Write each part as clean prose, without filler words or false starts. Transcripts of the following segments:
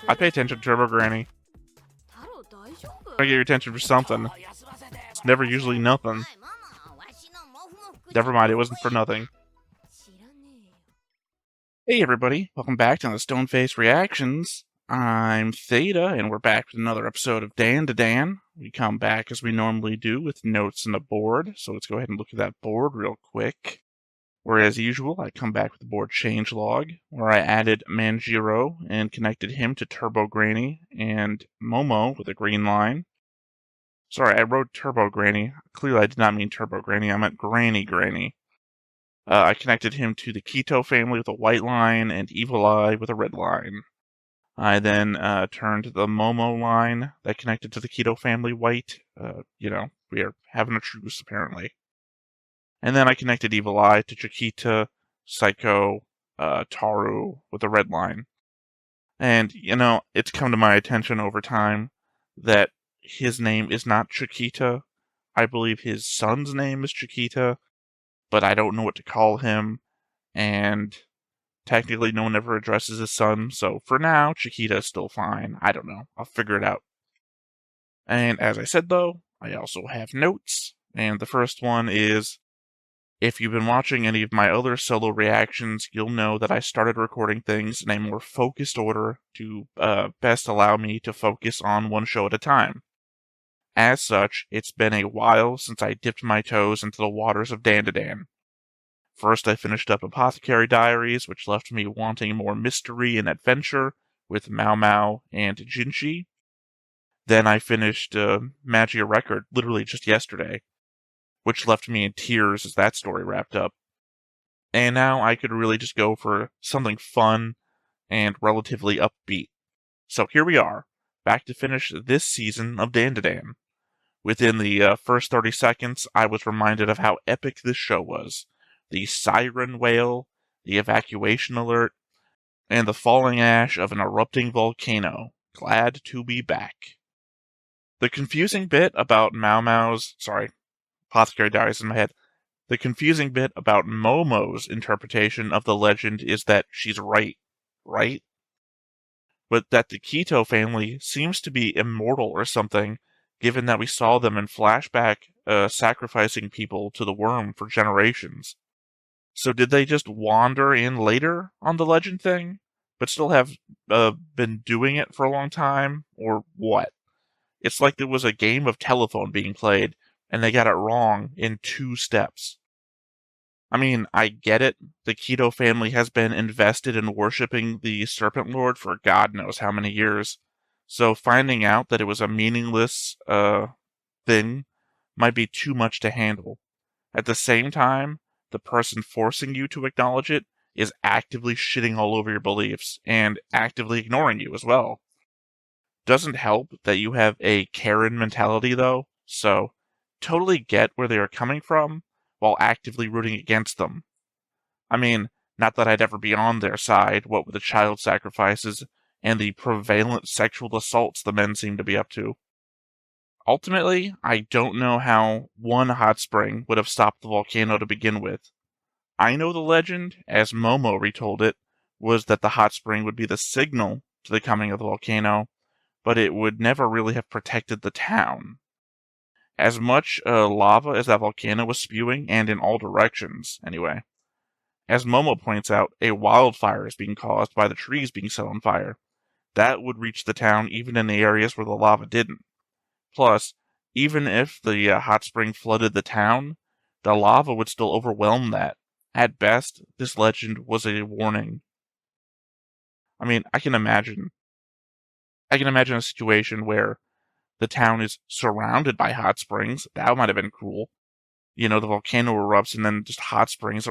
I pay attention to Turbo Granny. I get your attention for something. It's never usually nothing. Never mind, it wasn't for nothing. Hey everybody, welcome back to the Stoneface Reactions. I'm Theta, and we're back with another episode of Dandadan. We come back as we normally do with notes and a board, so let's go ahead and look at that board real quick. Where, as usual, I come back with the board changelog, where I added Manjiro and connected him to Turbo Granny and Momo with a green line. Sorry, I wrote Turbo Granny. Clearly I did not mean Turbo Granny, I meant Granny Granny. I connected him to the Keto family with a white line and Evil Eye with a red line. I then turned the Momo line that connected to the Keto family white. We are having a truce, apparently. And then I connected Evil Eye to Chiquita, Psycho, Taru with a red line. And, it's come to my attention over time that his name is not Chiquita. I believe his son's name is Chiquita, but I don't know what to call him. And technically no one ever addresses his son, so for now, Chiquita is still fine. I don't know. I'll figure it out. And as I said, though, I also have notes. And the first one is, if you've been watching any of my other solo reactions, you'll know that I started recording things in a more focused order to best allow me to focus on one show at a time. As such, it's been a while since I dipped my toes into the waters of Dandadan. First, I finished up Apothecary Diaries, which left me wanting more mystery and adventure with Mao Mao and Jinchi. Then I finished Magia Record literally just yesterday, which left me in tears as that story wrapped up. And now I could really just go for something fun and relatively upbeat. So here we are, back to finish this season of Dandadan. Within the first 30 seconds, I was reminded of how epic this show was. The siren wail, the evacuation alert, and the falling ash of an erupting volcano. Glad to be back. The confusing bit about Apothecary Diaries in my head. The confusing bit about Momo's interpretation of the legend is that she's right? But that the Keto family seems to be immortal or something, given that we saw them in flashback sacrificing people to the worm for generations. So did they just wander in later on the legend thing, but still have been doing it for a long time, or what? It's like there was a game of telephone being played, and they got it wrong in 2 steps. I mean, I get it. The Keto family has been invested in worshipping the Serpent Lord for God knows how many years. So finding out that it was a meaningless thing might be too much to handle. At the same time, the person forcing you to acknowledge it is actively shitting all over your beliefs and actively ignoring you as well. Doesn't help that you have a Karen mentality, though, so totally get where they are coming from while actively rooting against them. I mean, not that I'd ever be on their side, what with the child sacrifices and the prevalent sexual assaults the men seem to be up to. Ultimately, I don't know how one hot spring would have stopped the volcano to begin with. I know the legend, as Momo retold it, was that the hot spring would be the signal to the coming of the volcano, but it would never really have protected the town. As much lava as that volcano was spewing, and in all directions, anyway. As Momo points out, a wildfire is being caused by the trees being set on fire. That would reach the town even in the areas where the lava didn't. Plus, even if the hot spring flooded the town, the lava would still overwhelm that. At best, this legend was a warning. I mean, I can imagine a situation where the town is surrounded by hot springs. That might have been cool. The volcano erupts and then just hot springs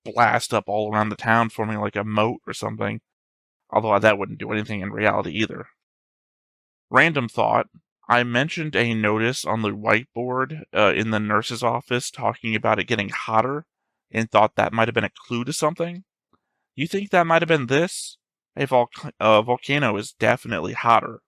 blast up all around the town, forming like a moat or something. Although that wouldn't do anything in reality either. Random thought. I mentioned a notice on the whiteboard in the nurse's office talking about it getting hotter, and thought that might have been a clue to something. You think that might have been this? A volcano is definitely hotter.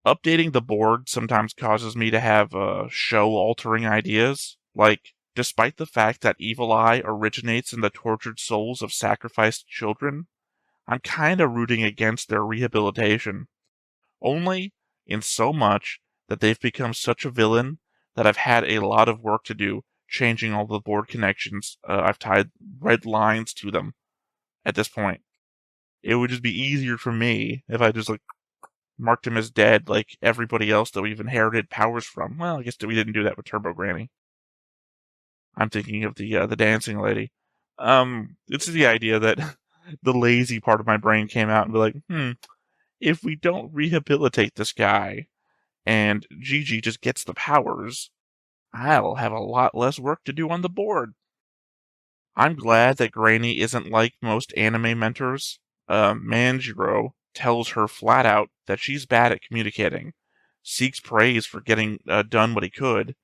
Updating the board sometimes causes me to have show-altering ideas, like, despite the fact that Evil Eye originates in the tortured souls of sacrificed children, I'm kind of rooting against their rehabilitation. Only in so much that they've become such a villain that I've had a lot of work to do changing all the board connections. I've tied red lines to them at this point. It would just be easier for me if I just marked him as dead like everybody else that we've inherited powers from. Well, I guess we didn't do that with Turbo Granny. I'm thinking of the dancing lady. It's the idea that the lazy part of my brain came out and be like, if we don't rehabilitate this guy and Gigi just gets the powers, I'll have a lot less work to do on the board. I'm glad that Granny isn't like most anime mentors. Manjiro tells her flat out that she's bad at communicating, seeks praise for getting done what he could,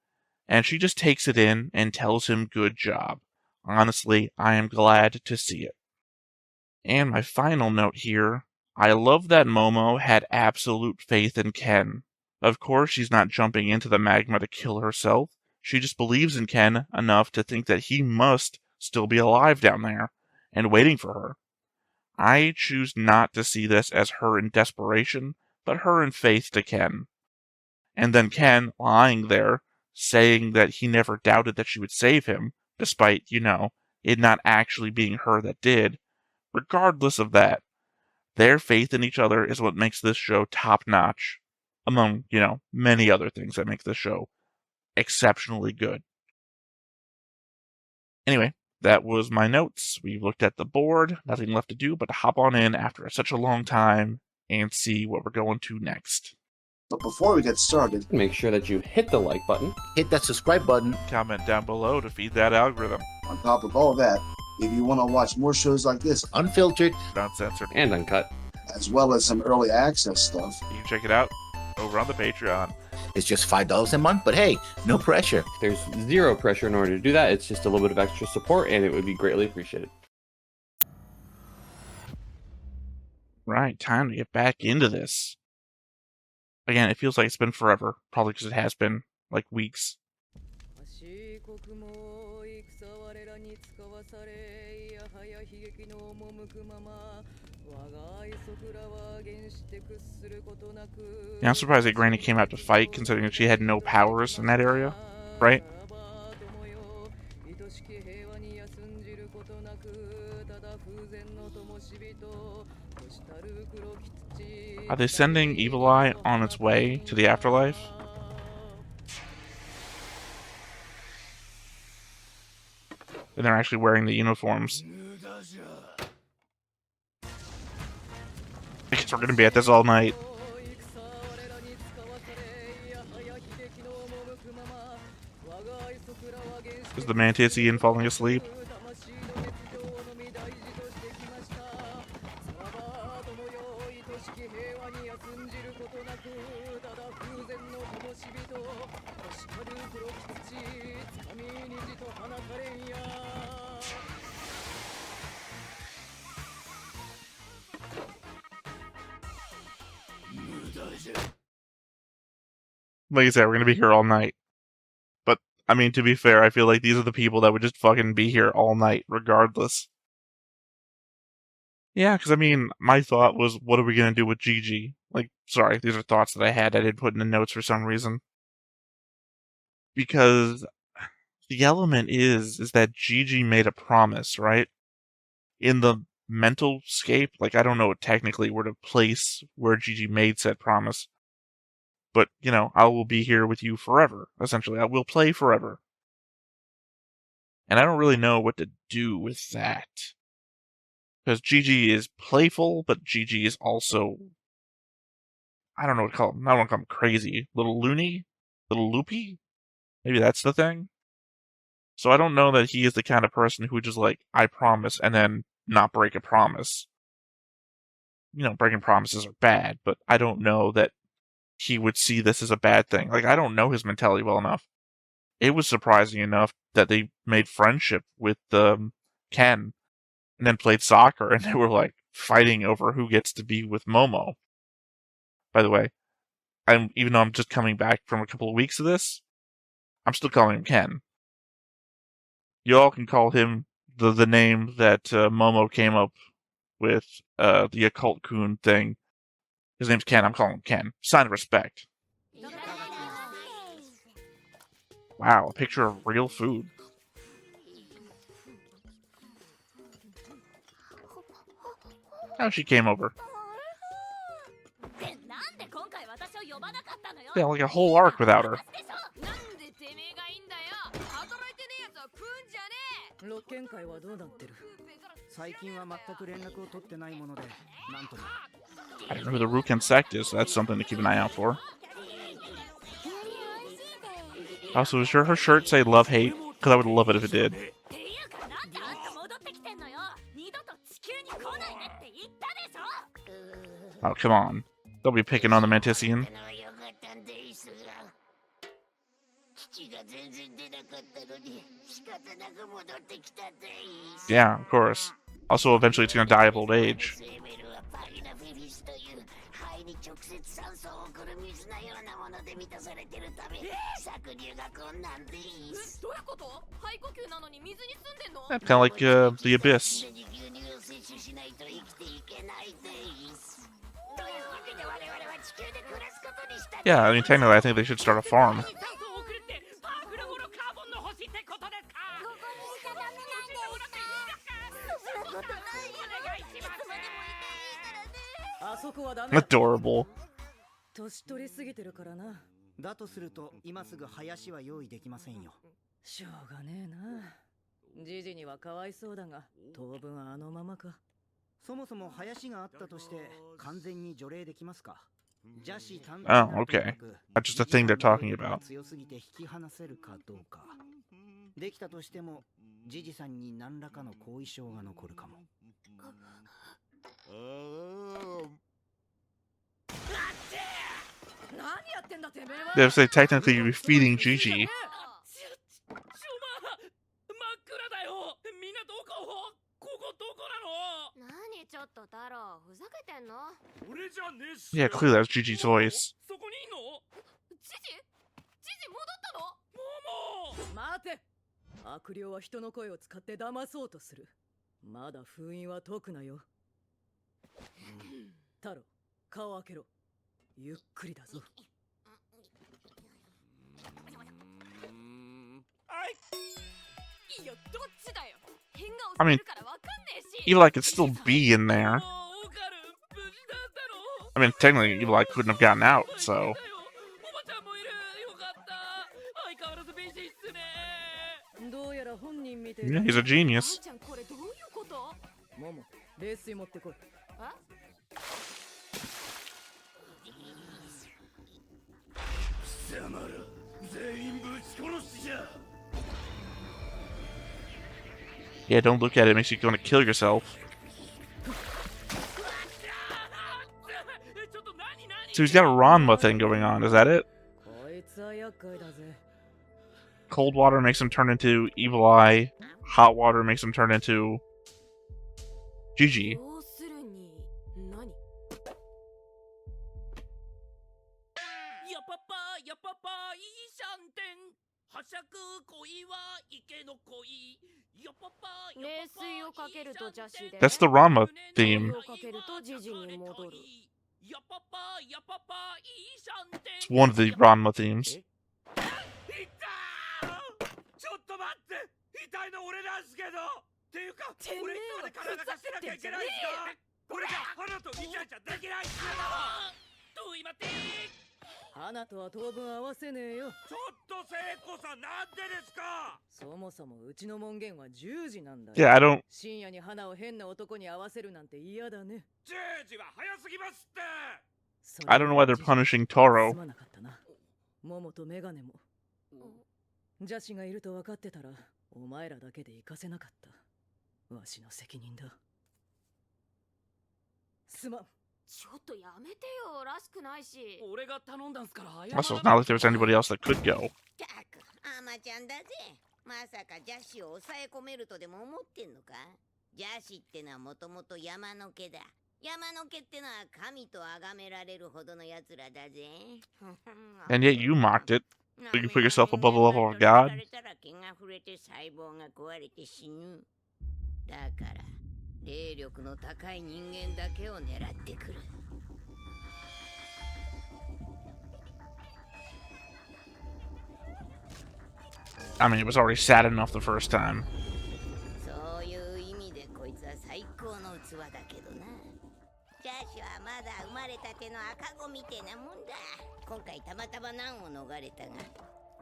and she just takes it in and tells him good job. Honestly, I am glad to see it. And my final note here, I love that Momo had absolute faith in Ken. Of course, she's not jumping into the magma to kill herself. She just believes in Ken enough to think that he must still be alive down there and waiting for her. I choose not to see this as her in desperation, but her in faith to Ken. And then Ken lying there, saying that he never doubted that she would save him, despite, it not actually being her that did. Regardless of that, their faith in each other is what makes this show top-notch, among, many other things that make this show exceptionally good. Anyway, that was my notes. We've looked at the board, nothing left to do but to hop on in after such a long time and see what we're going to next. But before we get started, make sure that you hit the like button, hit that subscribe button, comment down below to feed that algorithm. On top of all that, if you want to watch more shows like this, unfiltered, uncensored, and uncut, as well as some early access stuff, you can check it out over on the Patreon. It's just $5 a month, but hey, no pressure. There's zero pressure in order to do that. It's just a little bit of extra support, and it would be greatly appreciated. Right, time to get back into this. Again, it feels like it's been forever, probably because it has been, weeks. Yeah, I'm surprised that Granny came out to fight, considering that she had no powers in that area, right? Are they sending Evil Eye on its way to the afterlife? And they're actually wearing the uniforms. I guess we're gonna be at this all night. Is the Mantissian falling asleep? Like I said, we're gonna be here all night. But, I mean, to be fair, I feel like these are the people that would just fucking be here all night, regardless. Yeah, because, I mean, my thought was, what are we gonna do with Gigi? Sorry, these are thoughts that I had I didn't put in the notes for some reason. Because the element is that Gigi made a promise, right? In the mental scape, I don't know technically where to place where Gigi made said promise. But, I will be here with you forever, essentially. I will play forever. And I don't really know what to do with that. Because Gigi is playful, but Gigi is also, I don't know what to call him. I don't want to call him crazy. Little loony? Little loopy? Maybe that's the thing? So I don't know that he is the kind of person who just I promise, and then not break a promise. Breaking promises are bad, but I don't know that he would see this as a bad thing. I don't know his mentality well enough. It was surprising enough that they made friendship with Ken, and then played soccer, and they were fighting over who gets to be with Momo. By the way, even though I'm just coming back from a couple of weeks of this, I'm still calling him Ken. You all can call him the name that Momo came up with the occult coon thing. His name's Ken. I'm calling him Ken. Sign of respect. Wow, a picture of real food. Oh, she came over. Yeah, like a whole arc without her. 6件会はどうなってる？最近は全く連絡を取ってないもので、なんとも。 I don't know who the Ruken sect is, so that's something to keep an eye out for. Also, does her shirt say love hate? Because I would love it if it did. Oh, come on. Don't be picking on the Mantisian. Yeah, of course. Also, eventually it's going to die of old age. Kind of like the Abyss. Yeah, I mean, technically, I think they should start a farm. Adorable. 年取りすぎてるからな。だとすると今すぐ林は用意できませんよ。しょうがねえな。じじにはかわいそうだが、当分あのままか。そもそも林があったとして完全に除霊できますか? Oh, okay. That's just a thing they're talking about. 強すぎて引き離せるかどうか。できたとしても、じじさんに何らかの後遺症が残るかも。 They say technically you'd be feeding Gigi. Yeah, clearly that's Gigi's voice. 待て。悪霊は人の声を使って騙そうとする。まだ封印は解くなよ。太郎、顔開けろ。ゆっくりだぞ。I mean, Eli could still be in there. I mean, technically, Eli couldn't have gotten out, so. Yeah, he's a genius. Yeah, don't look at it. It makes you want to kill yourself. So he's got a Ranma thing going on. Is that it? Cold water makes him turn into Evil Eye. Hot water makes him turn into Gigi. That's the Ranma theme. It's one of the Ranma themes. Yeah, I don't. I don't know why they're punishing Toro. 邪視がいると分かってたら、お前らだけで行かせなかった。わしの責任だ。すまん。ちょっとやめてよ、らしくないし。俺が頼んだんすから。Also, it's not like there was anybody else that could go. アマちゃんだぜ。まさか邪視を抑え込めるとでも思ってんのか？邪視ってのはもともと山の毛だ。山の毛ってのは神と崇められるほどの奴らだぜ。And yet you mocked it. So you put yourself above the level of God? 霊力の高い人間だけを狙ってくる。I mean, it was already sad enough the first time. そういう意味でこいつは最高の器だけどな。ジャシはまだ生まれたての赤子みてえなもんだ。今回たまたま難を逃れたが、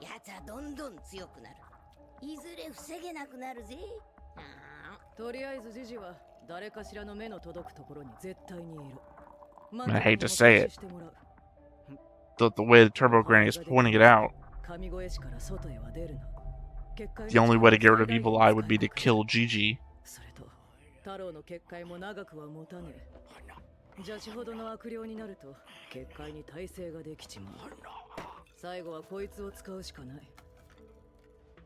奴はどんどん強くなる。いずれ防げなくなるぜ。とりあえずジジは誰かしらの目の届くところに絶対にいる。I hate to say it. The way the Turbo Granny is pointing it out. The only way to get rid of Evil Eye would be to kill Gigi. それと太郎の結界も長くは持たねえ。邪視ほどの悪霊になると結界に耐性ができちまう。最後はこいつを使うしかない。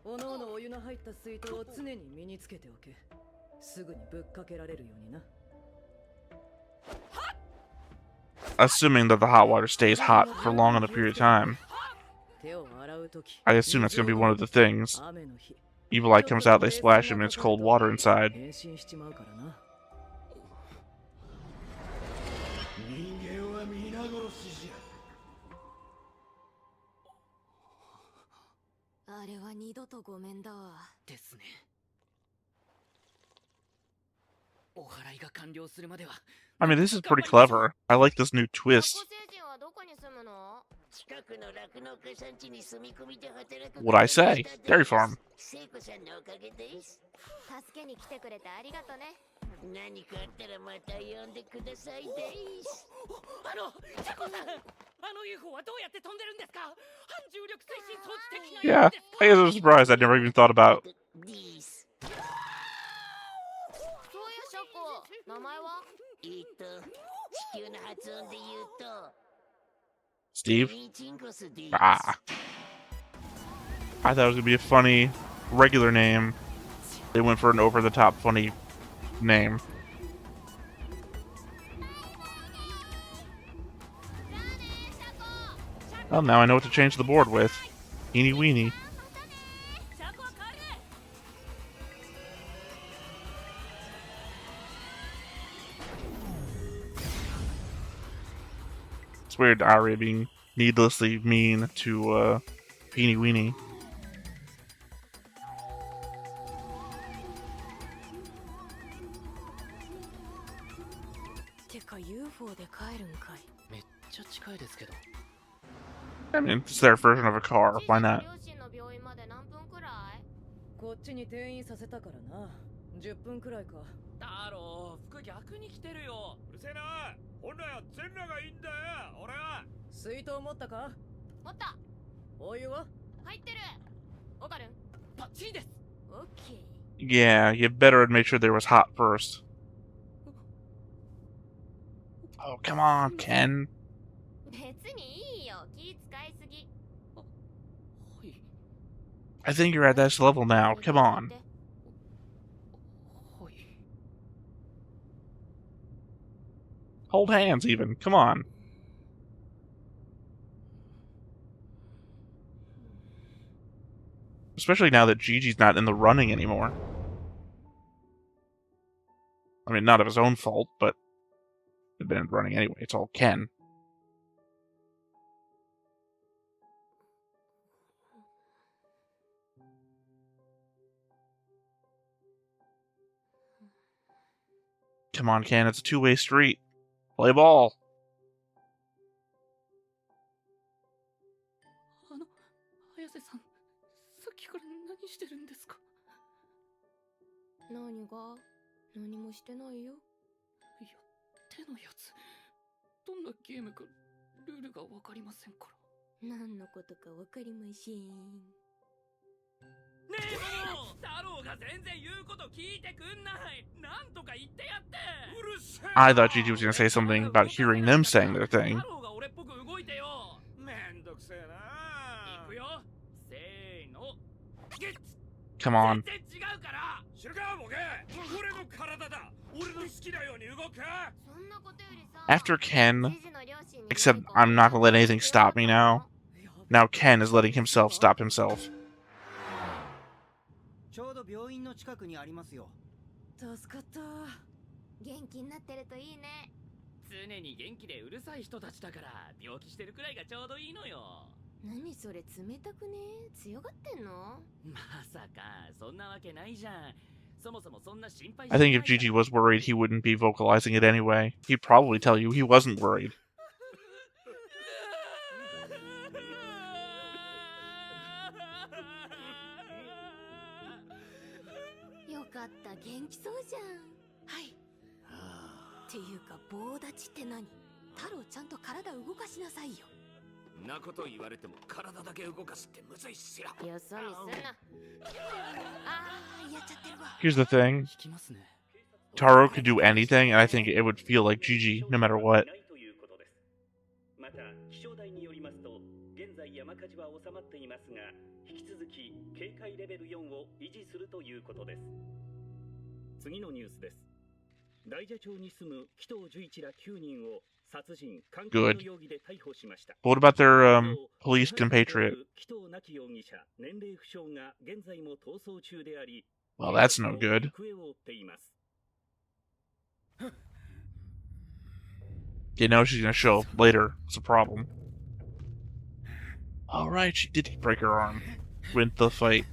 おのおのお湯の入った水筒を常に身につけておけ。すぐにぶっかけられるようにな。Assuming that the hot water stays hot for long enough period of time. I assume that's going to be one of the things. Evil Eye comes out, they splash him, and it's cold water inside. あれは二度とごめんだわ。ですね。お祓いが完了するまでは。I mean, this is pretty clever. I like this new twist. What'd I say? Dairy farm. 助けに来てくれてありがとね。何かあったらまた呼んでくださいです。チャコさん、UFO はどうやって飛んでるんですか？反重力推進装置的な。 Yeah, I guess I'm surprised I never even thought about. そういやシャコ、名前は？地球の発音で言うと Steve? Ah. I thought it was gonna be a funny, regular name. They went for an over-the-top funny name. Well, now I know what to change the board with. Eeny weeny. It's weird, Aria being needlessly mean to, Eeny weeny. てか UFO で帰るんかい。めっちゃ近いですけど。I mean, it's their version of a car. Why not? こっちに転院させたからな。10分くらいか。太郎、服逆に着てるよ。うるせえな。本来は全裸がいいんだよ。俺は。水筒持ったか？持った。お湯は？入ってる。オカルン。バッチリです。オッケー。 Yeah, you better make sure there was hot first. Oh, come on, Ken. 別にいいよ。気使いすぎ。 I think you're at this level now. Come on. Hold hands, even. Come on. Especially now that Gigi's not in the running anymore. I mean, not of his own fault, but he'd been running anyway. It's all Ken. Come on, Ken. It's a two-way street. Play ball. 綾瀬さん、さっきから何してるんですか？何が？何もしてないよ。いや、手のやつ。どんなゲームかルールがわかりませんから。何のことかわかりません。ねえもう、太郎が全然言うこと聞いてくんない。なんとか言ってやって。うるせえ。I thought Gigi was going to say something about hearing them saying their thing. 太郎が俺っぽく動いてよ。めんどくせえな。行くよ。せーの。Come on. 全然違うから。知るかボケ。俺の体だ。俺の好きなように動く。そんなことよりさ。 After Ken, except I'm not going to let anything stop me now. Now Ken is letting himself stop himself. ちょうど病院の近くにありますよ。助かった。元気になってるといいね。常に元気でうるさい人たちだから病気してるくらいがちょうどいいのよ。何それ冷たくね？強がってんの？まさかそんなわけないじゃん。そもそもそんな心配し I ない think if Gigi was worried, he wouldn't be vocalizing it anyway. He'd probably tell you he wasn't worried. よかった元気そうじゃん。はい。っていうか棒立ちって何？太郎ちゃんと体動かしなさいよ。なこと言われても体だけ動かすってむずいっすよ。よそ見すんな。やっちゃってるわ。 Here's the thing. 引きますね。 Taro could do anything, and I think it would feel like Gigi, no matter what. また気象台によりますと、現在山火事は収まっていますが、引き続き警戒レベル4を維持するということです。次のニュースです。大蛇町に住む紀藤樹一ら9人を殺人監禁の容疑で逮捕しました。 But what about their police compatriot? 紀藤亡き容疑者、年齢不詳が現在も逃走中であり、 Well, that's no good. 行方を追っています。 You know she's gonna show up later. It's a problem. Alright, she did break her arm. Win the fight.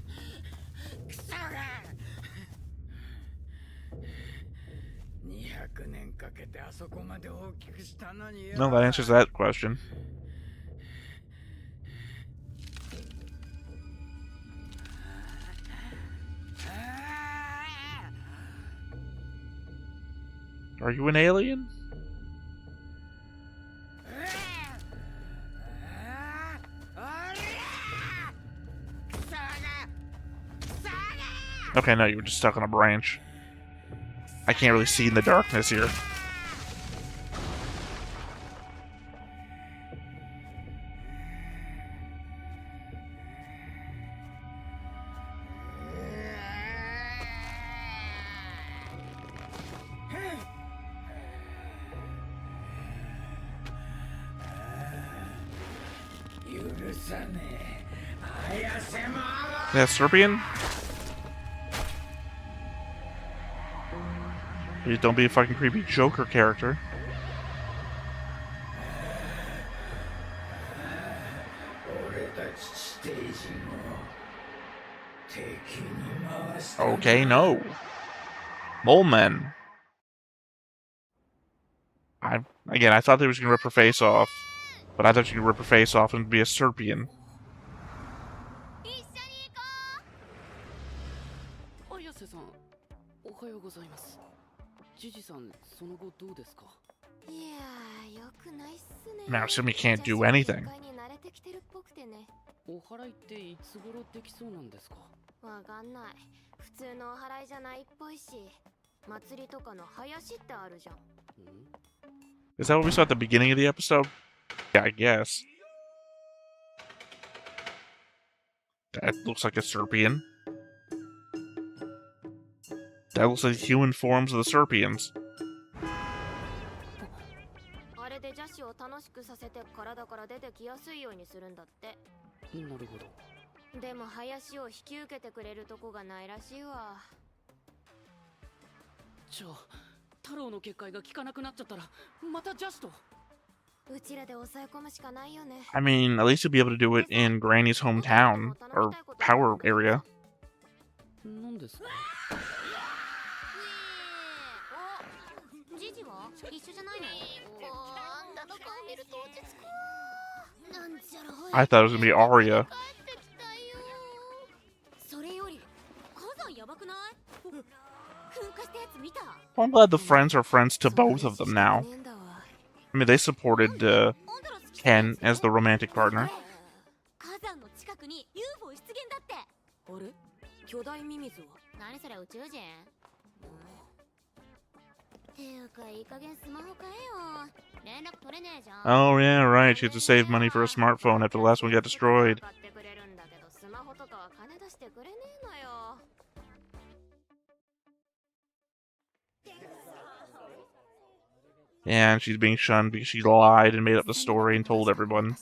No, that answers that question. Are you an alien? Okay, no, you were just stuck on a branch. I can't really see in the darkness here. That's Serbian? Please don't be a fucking creepy Joker character. Okay, no. Mole men. I thought they was gonna rip her face off, but I thought she could rip her face off and be a Serbian. 綾瀬さん、おはようございます。ジジさん、その後どうですか？いやー、よくないっすね。 Now, Sumi can't do anything. お祓いっていつ頃できそうなんですか？わかんない。普通のお祓いじゃないっぽいし、祭りとかの林ってあるじゃん。 Is that what we saw at the beginning of the episode? Yeah, I guess. That looks like a Serpian. That looks like the human forms of the Serpians. あれで邪視を楽しくさせて体から出てきやすいようにするんだって。なるほど。でも林を引き受けてくれるとこがないらしいわ。じゃあ、太郎の結界が効かなくなっちゃったら、また邪視と。うちらで抑え込むしかないよね。I mean, at least you'll be able to do it in Granny's hometown, or power area. 何ですか？ジジは一緒じゃないの？あんなの顔見ると落ち着くわ。なんじゃら I thought it was gonna be Arya. それより火山やばくない？噴火したやつ見た？ I'm glad the friends are friends to both of them now. I mean, they supported Ken as the romantic partner. 火山の近くに UFO 出現だって。あれ？巨大ミミズは？何それ宇宙人？ていうかいい加減スマホ買えよ。連絡取れねえじゃん。 Oh, yeah, right. She had to save money for a smartphone after the last one got destroyed. 買ってくれるんだけどスマホとかは金出してくれねえのよ。 And she's being shunned because she lied and made up the story and told everyone.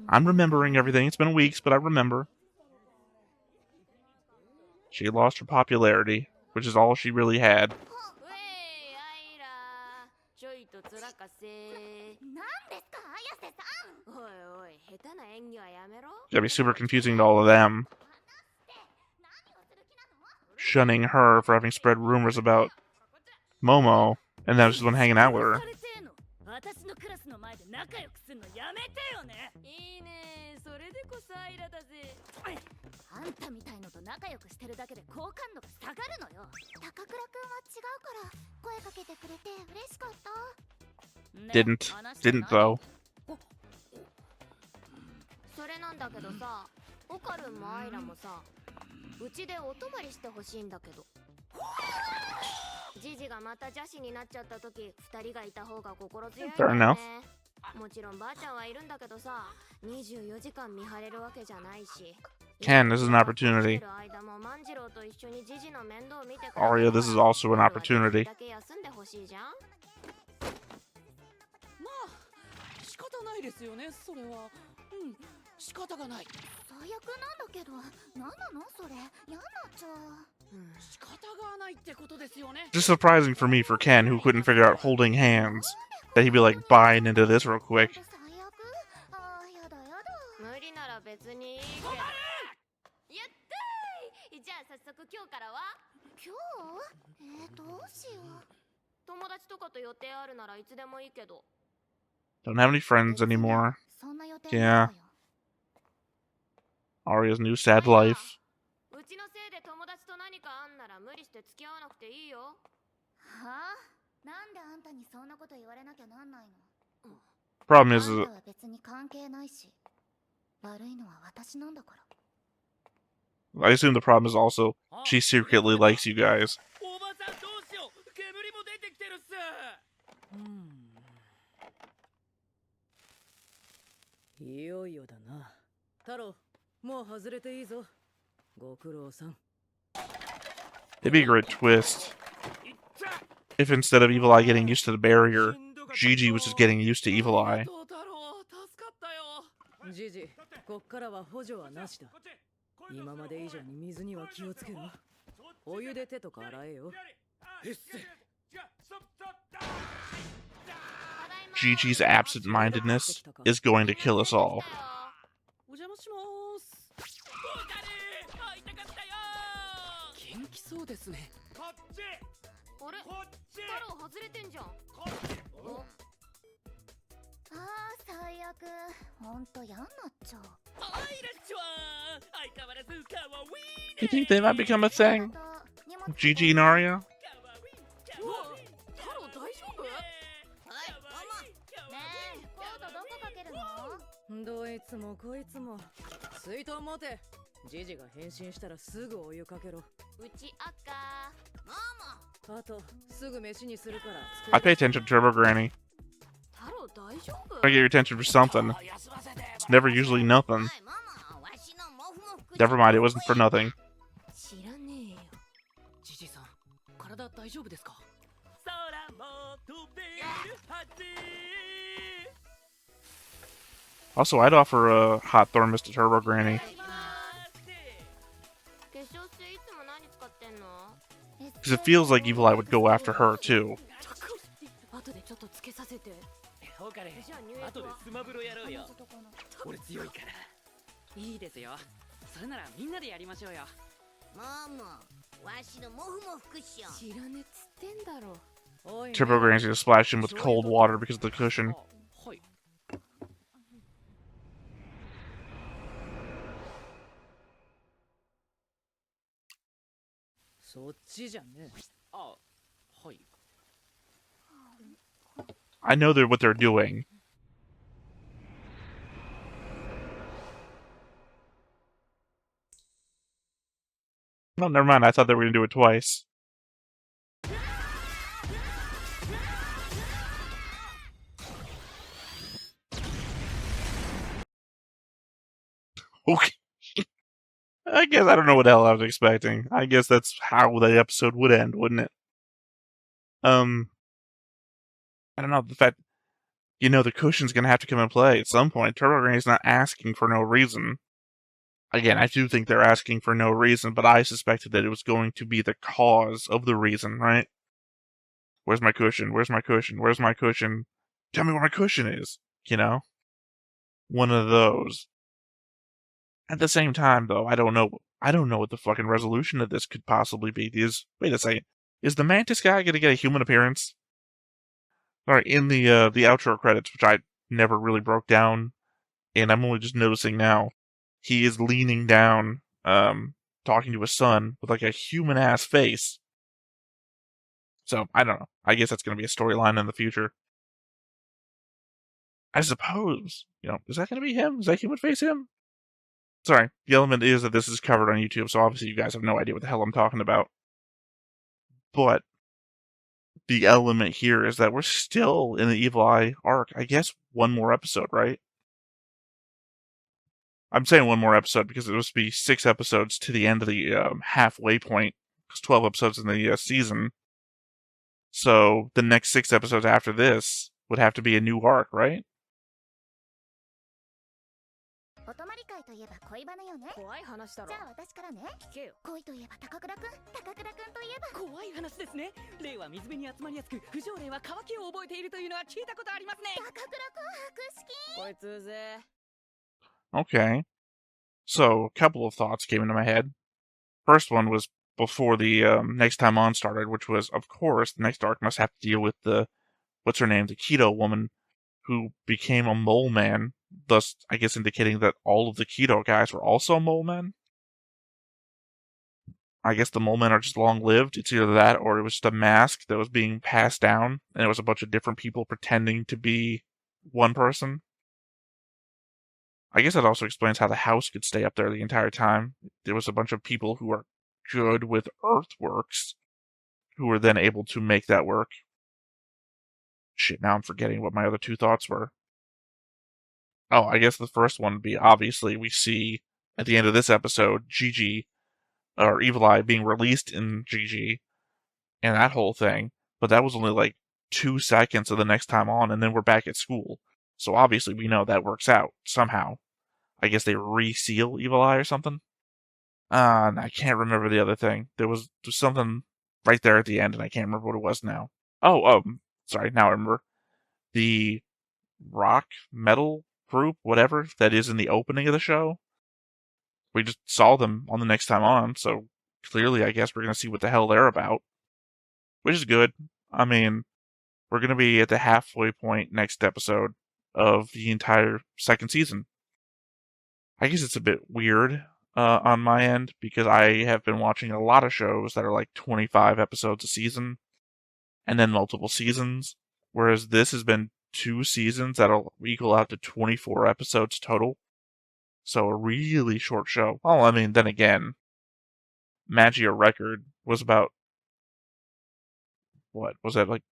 I'm remembering everything. It's been weeks, but I remember. She lost her popularity, which is all she really had. ちょいとつらかせ。なんですか、綾瀬さん。おいおい、下手な演技はやめろ。Gotta be super confusing to all of them. Shunning her for having spread rumors about Momo, and then just one hanging out with her. 私のクラスの前で仲良くするのやめてよね。いいね、それでこそアイラだぜ。あんたみたいのと仲良くしてるだけで好感度が下がるのよ。高倉くんは違うから声かけてくれて嬉しかった。Didn't though. それなんだけどさ、オカルンもアイラもさ、うちでお泊まりしてほしいんだけど。ジジがまた邪視になっちゃった時、二人がいた方が心強いんだよね。もちろんばあちゃんはいるんだけどさ、24時間見張れるわけじゃないし。Ken, this is an opportunity. Arya, this is also an opportunity. まあ仕方ないですよね、それは。仕方がない。最悪なんだけど、なんなのそれ、嫌になっちゃう。仕方がないってことですよね。Just surprising for me for Ken, who couldn't figure out holding hands, that he'd be like buying into this real quick. 無理なら別にいいけど。やったーい。じゃあ早速今日からは。今日？どうしよう。友達とかと予定あるならいつでもいいけど。Don't have any friends anymore. Yeah. Arya's new sad life. うちのせいで友達と何かあんなら無理して付き合わなくていいよ。はあ？なんであんたにそんなこと言われなきゃなんないのProblem is, あんたは別に関係ないし、悪いのは私なんだから。 I assume the problem is also she secretly likes you guys. おばさんどうしよう、煙も出てきてるっす。いよいよだな。太郎、もう外れていいぞ。ご苦労さん。 It'd be a great twist if instead of Evil Eye getting used to the barrier, Gigi was just getting used to Evil Eye. ジジ、こっからは補助はなしだ。今まで以上に水には気をつけろ。お湯で手とか洗えよ。Gigi's absent-mindedness is going to kill us all. お邪魔します。元気そうですね。あれ？太郎外れてんじゃん。ああ、最悪。ほんと嫌になっちゃう。 You think they might become a thing? Gigi and Arya? 太郎大丈夫？ねえ、コートどこかけるの？どいつもこいつも。水筒持て。ジジが変身したらすぐお湯かけろ。うち赤。あと、すぐ飯にするから。 I pay attention to Turbo Granny. 太郎大丈夫？ I get your attention for something. It's never usually nothing. Never mind, it wasn't for nothing. 知らねえよ。ジジさん、体大丈夫ですか？ Also, I'd offer a hot thermos to Turbo Granny. 化粧水いつも何使ってんの？ Because it feels like Evil Eye would go after her, too. 後でちょっとつけさせて。オカレン、後でスマブロやろうよ。俺強いから。いいですよ。それならみんなでやりましょうよ。わしのモフモフクッション。知らねっつってんだろ。 Turbo Granny's gonna splash him with cold water because of the cushion. はい。そっちじゃねえ。あ、はい。 I know what they're doing. No, never mind. I thought they were gonna do it twice. Okay. I guess I don't know what the hell I was expecting. I guess that's how the episode would end, wouldn't it? I don't know, the fact, the cushion's gonna have to come in play at some point. Turbo Granny's not asking for no reason. Again, I do think they're asking for no reason, but I suspected that it was going to be the cause of the reason, right? Where's my cushion? Where's my cushion? Where's my cushion? Tell me where my cushion is. You know? One of those. At the same time, though, I don't know what the fucking resolution of this could possibly be. Wait a second. Is the Mantis guy gonna get a human appearance? Alright, in the outro credits, which I never really broke down, and I'm only just noticing now, he is leaning down, talking to his son with like a human ass face. So, I don't know. I guess that's gonna be a storyline in the future. I suppose, is that gonna be him? Is that human face him? Sorry, the element is that this is covered on YouTube, so obviously you guys have no idea what the hell I'm talking about. But the element here is that we're still in the Evil Eye arc. I guess one more episode, right? I'm saying one more episode because it was to be 6 episodes to the end of the halfway point, because 12 episodes in the season. So the next 6 episodes after this would have to be a new arc, right? お泊まり会といえば恋バナよね。怖い話だろ。じゃあ私からね。聞けよ。恋といえば高倉くんといえば怖い話ですね。霊は水辺に集まりやすく、不条霊は渇きを覚えているというのは聞いたことありますね。高倉くん博識。こいつうぜ。Okay. So, a couple of thoughts came into my head. First one was before the next time on started, which was, of course, the next arc must have to deal with the keto woman who became a mole man, thus, I guess, indicating that all of the keto guys were also mole men. I guess the mole men are just long-lived. It's either that or it was just a mask that was being passed down, and it was a bunch of different people pretending to be one person. I guess that also explains how the house could stay up there the entire time. There was a bunch of people who are good with earthworks who were then able to make that work. Shit, now I'm forgetting what my other 2 thoughts were. Oh, I guess the first one would be, obviously, we see at the end of this episode, Gigi, or Evil Eye, being released in Gigi, and that whole thing, but that was only like 2 seconds of the next time on, and then we're back at school. So obviously we know that works out, somehow. I guess they reseal Evil Eye or something? I can't remember the other thing. There was something right there at the end, and I can't remember what it was now. Sorry, now I remember. The rock, metal group, whatever, that is in the opening of the show. We just saw them on the next time on, so clearly I guess we're going to see what the hell they're about. Which is good. I mean, we're going to be at the halfway point next episode of the entire second season. I guess it's a bit weird on my end, because I have been watching a lot of shows that are like 25 episodes a season, and then multiple seasons, whereas this has been 2 seasons that'll equal out to 24 episodes total. So a really short show. Well, I mean, then again, Magia Record was about, what was that, like,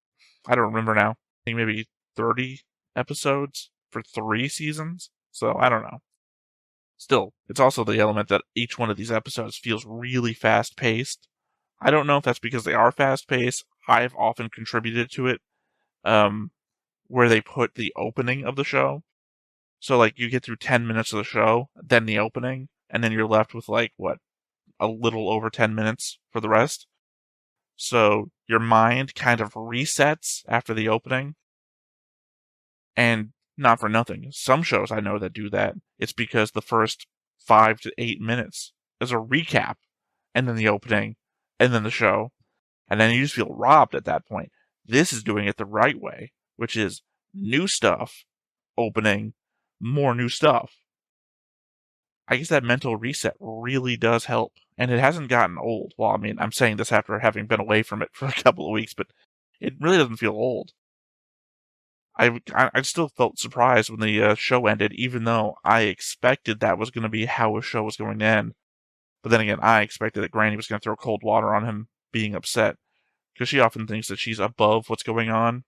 I don't remember now. I think maybe 30 episodes for 3 seasons? So, I don't know. Still, it's also the element that each one of these episodes feels really fast-paced. I don't know if that's because they are fast-paced. I've often contributed to it, where they put the opening of the show. So, like, you get through 10 minutes of the show, then the opening, and then you're left with, like, a little over 10 minutes for the rest. So, your mind kind of resets after the opening. And not for nothing. Some shows I know that do that. It's because the first 5 to 8 minutes is a recap, and then the opening, and then the show, and then you just feel robbed at that point. This is doing it the right way, which is new stuff, opening, more new stuff. I guess that mental reset really does help, and it hasn't gotten old. Well, I mean, I'm saying this after having been away from it for a couple of weeks, but it really doesn't feel old. I still felt surprised when the show ended, even though I expected that was going to be how a show was going to end. But then again, I expected that Granny was going to throw cold water on him being upset, because she often thinks that she's above what's going on,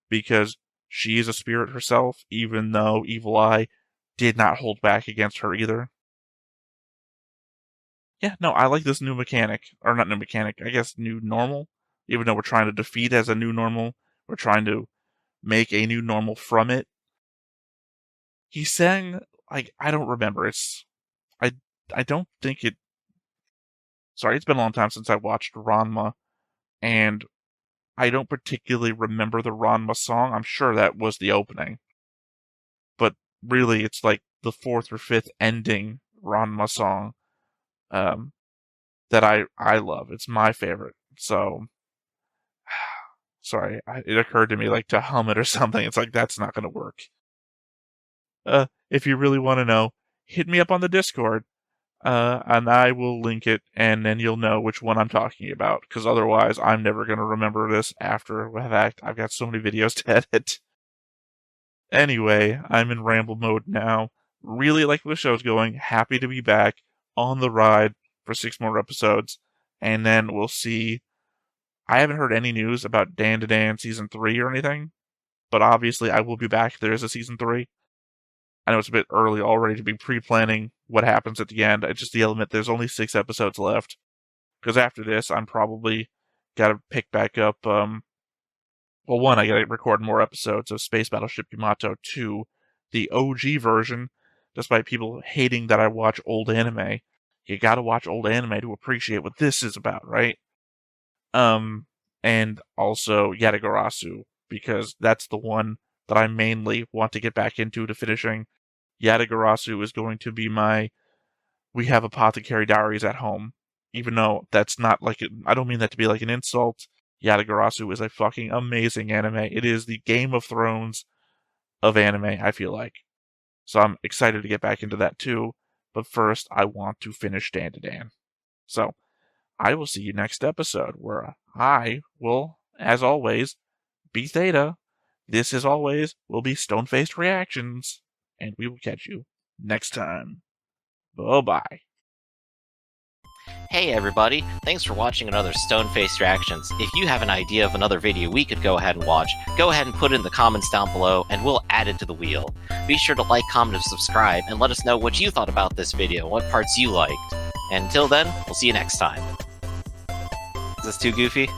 because she is a spirit herself, even though Evil Eye did not hold back against her either. Yeah, no, I like this new mechanic. Or not new mechanic, I guess new normal. Even though we're trying to defeat as a new normal, we're trying to make a new normal from it. He's saying, like, I don't remember. I don't think it... Sorry, it's been a long time since I watched Ranma, and I don't particularly remember the Ranma song. I'm sure that was the opening. But really, it's like the 4th or 5th ending Ranma song that I love. It's my favorite. So, sorry, it occurred to me like to hum it or something. It's like, that's not going to work. If you really want to know, hit me up on the Discord, and I will link it, and then you'll know which one I'm talking about, because otherwise I'm never going to remember this after the fact. I've got so many videos to edit. Anyway, I'm in ramble mode now. Really like where the show's going. Happy to be back on the ride for 6 more episodes, and then we'll see. I haven't heard any news about Dandadan Season 3 or anything, but obviously I will be back if there is a Season 3. I know it's a bit early already to be pre-planning what happens at the end. It's just the element there's only 6 episodes left. Because after this, I'm probably got to pick back up, well, one, I got to record more episodes of Space Battleship Yamato. 2, the OG version, despite people hating that I watch old anime. You got to watch old anime to appreciate what this is about, right? And also Yatagarasu, because that's the one that I mainly want to get back into to finishing. Yatagarasu is going to be my we have apothecary diaries at home. Even though that's not like I don't mean that to be like an insult. Yatagarasu is a fucking amazing anime. It is the Game of Thrones of anime, I feel like. So I'm excited to get back into that too. But first, I want to finish Dandadan. So, I will see you next episode, where I will, as always, be Theta. This, as always, will be Stone-Faced Reactions. And we will catch you next time. Bye-bye. Hey everybody, thanks for watching another Stone-Faced Reactions. If you have an idea of another video we could go ahead and watch, go ahead and put it in the comments down below and we'll add it to the wheel. Be sure to like, comment, and subscribe, and let us know what you thought about this video, what parts you liked. And until then, we'll see you next time. Is this too goofy?